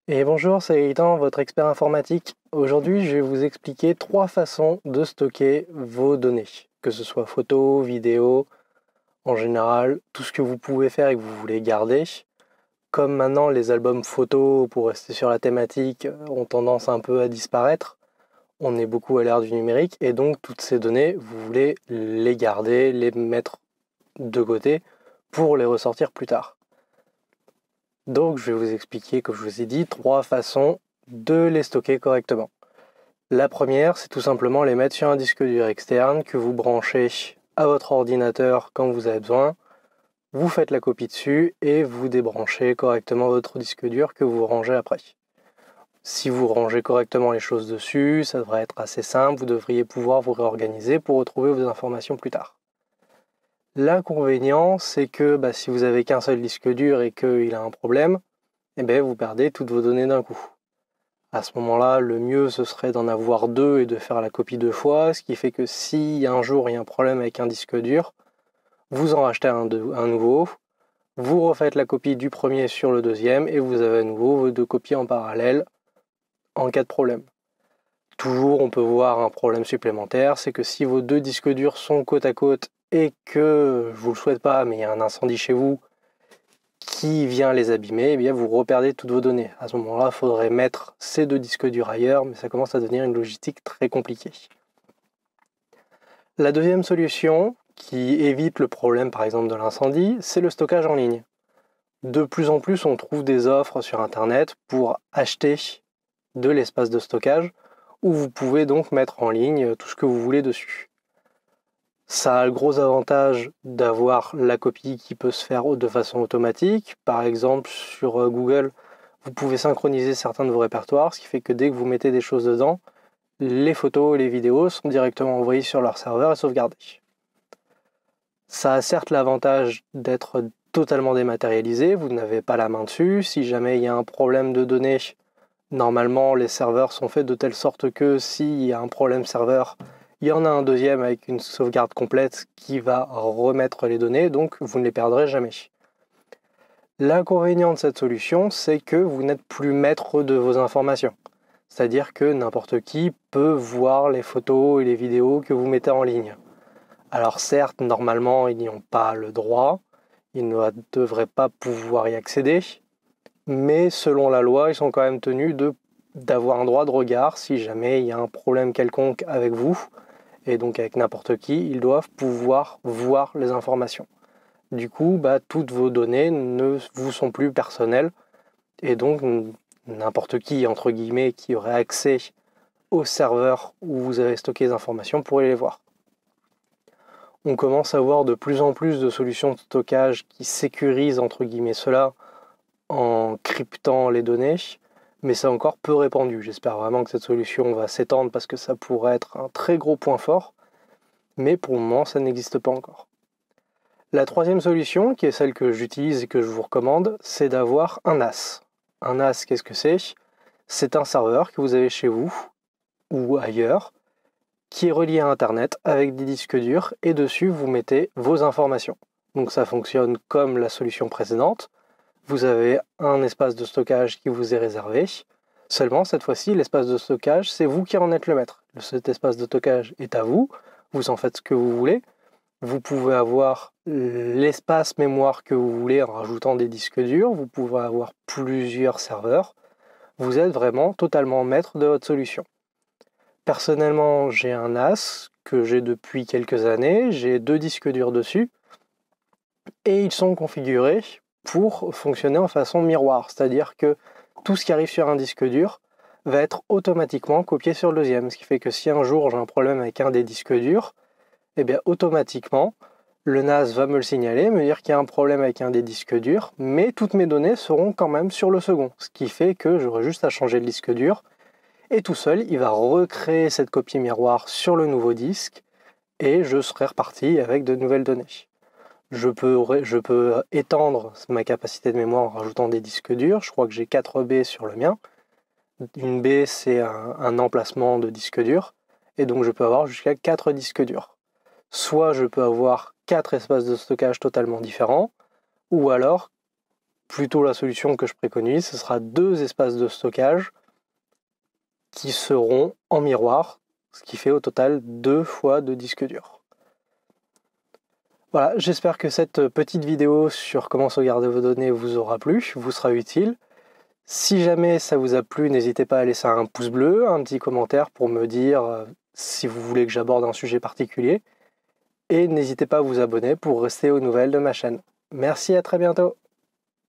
Et bonjour, c'est Gaëtan, votre expert informatique. Aujourd'hui, je vais vous expliquer 3 façons de stocker vos données, que ce soit photos, vidéos, en général, tout ce que vous pouvez faire et que vous voulez garder. Comme maintenant les albums photos, pour rester sur la thématique, ont tendance un peu à disparaître, on est beaucoup à l'ère du numérique et donc toutes ces données, vous voulez les garder, les mettre de côté pour les ressortir plus tard. Donc je vais vous expliquer, comme je vous ai dit, 3 façons de les stocker correctement. La première, c'est tout simplement les mettre sur un disque dur externe que vous branchez à votre ordinateur quand vous avez besoin. Vous faites la copie dessus et vous débranchez correctement votre disque dur que vous rangez après. Si vous rangez correctement les choses dessus, ça devrait être assez simple, vous devriez pouvoir vous réorganiser pour retrouver vos informations plus tard. L'inconvénient, c'est que si vous avez qu'un seul disque dur et qu'il a un problème, vous perdez toutes vos données d'un coup. À ce moment-là, le mieux, ce serait d'en avoir 2 et de faire la copie 2 fois, ce qui fait que si un jour il y a un problème avec un disque dur, vous en rachetez un nouveau, vous refaites la copie du premier sur le deuxième et vous avez à nouveau vos 2 copies en parallèle en cas de problème. Toujours, on peut voir un problème supplémentaire, c'est que si vos 2 disques durs sont côte à côte et que, je vous le souhaite pas, mais il y a un incendie chez vous qui vient les abîmer, vous reperdez toutes vos données. À ce moment-là, il faudrait mettre ces 2 disques durs ailleurs, mais ça commence à devenir une logistique très compliquée. La deuxième solution, qui évite le problème par exemple de l'incendie, c'est le stockage en ligne. De plus en plus, on trouve des offres sur Internet pour acheter de l'espace de stockage, où vous pouvez donc mettre en ligne tout ce que vous voulez dessus. Ça a le gros avantage d'avoir la copie qui peut se faire de façon automatique. Par exemple, sur Google, vous pouvez synchroniser certains de vos répertoires, ce qui fait que dès que vous mettez des choses dedans, les photos et les vidéos sont directement envoyées sur leur serveur et sauvegardées. Ça a certes l'avantage d'être totalement dématérialisé, vous n'avez pas la main dessus. Si jamais il y a un problème de données, normalement les serveurs sont faits de telle sorte que s'il y a un problème serveur, il y en a un deuxième avec une sauvegarde complète qui va remettre les données, donc vous ne les perdrez jamais. L'inconvénient de cette solution, c'est que vous n'êtes plus maître de vos informations. C'est-à-dire que n'importe qui peut voir les photos et les vidéos que vous mettez en ligne. Alors certes, normalement, ils n'y ont pas le droit, ils ne devraient pas pouvoir y accéder, mais selon la loi, ils sont quand même tenus d'avoir un droit de regard si jamais il y a un problème quelconque avec vous, et donc avec n'importe qui, ils doivent pouvoir voir les informations. Du coup, toutes vos données ne vous sont plus personnelles, et donc n'importe qui, entre guillemets, qui aurait accès au serveur où vous avez stocké les informations pourrait les voir. On commence à voir de plus en plus de solutions de stockage qui sécurisent, entre guillemets, cela en cryptant les données, mais c'est encore peu répandu. J'espère vraiment que cette solution va s'étendre parce que ça pourrait être un très gros point fort, mais pour le moment, ça n'existe pas encore. La troisième solution, qui est celle que j'utilise et que je vous recommande, c'est d'avoir un NAS. Un NAS, qu'est-ce que c'est ? C'est un serveur que vous avez chez vous ou ailleurs, qui est relié à Internet avec des disques durs et dessus vous mettez vos informations. Donc ça fonctionne comme la solution précédente. Vous avez un espace de stockage qui vous est réservé. Seulement, cette fois-ci, l'espace de stockage, c'est vous qui en êtes le maître. Cet espace de stockage est à vous. Vous en faites ce que vous voulez. Vous pouvez avoir l'espace mémoire que vous voulez en rajoutant des disques durs. Vous pouvez avoir plusieurs serveurs. Vous êtes vraiment totalement maître de votre solution. Personnellement, j'ai un NAS que j'ai depuis quelques années. J'ai 2 disques durs dessus. Et ils sont configurés pour fonctionner en façon miroir, c'est-à-dire que tout ce qui arrive sur un disque dur va être automatiquement copié sur le deuxième, ce qui fait que si un jour j'ai un problème avec un des disques durs, automatiquement le NAS va me le signaler, me dire qu'il y a un problème avec un des disques durs, mais toutes mes données seront quand même sur le second, ce qui fait que j'aurai juste à changer le disque dur, et tout seul il va recréer cette copie miroir sur le nouveau disque, et je serai reparti avec de nouvelles données. Je peux étendre ma capacité de mémoire en rajoutant des disques durs. Je crois que j'ai 4 B sur le mien. Une B, c'est un emplacement de disque dur. Et donc, je peux avoir jusqu'à 4 disques durs. Soit je peux avoir 4 espaces de stockage totalement différents, ou alors plutôt la solution que je préconise. Ce sera 2 espaces de stockage qui seront en miroir, ce qui fait au total 2 fois de disque dur. Voilà, j'espère que cette petite vidéo sur comment sauvegarder vos données vous aura plu, vous sera utile. Si jamais ça vous a plu, n'hésitez pas à laisser un pouce bleu, un petit commentaire pour me dire si vous voulez que j'aborde un sujet particulier. Et n'hésitez pas à vous abonner pour rester aux nouvelles de ma chaîne. Merci, à très bientôt.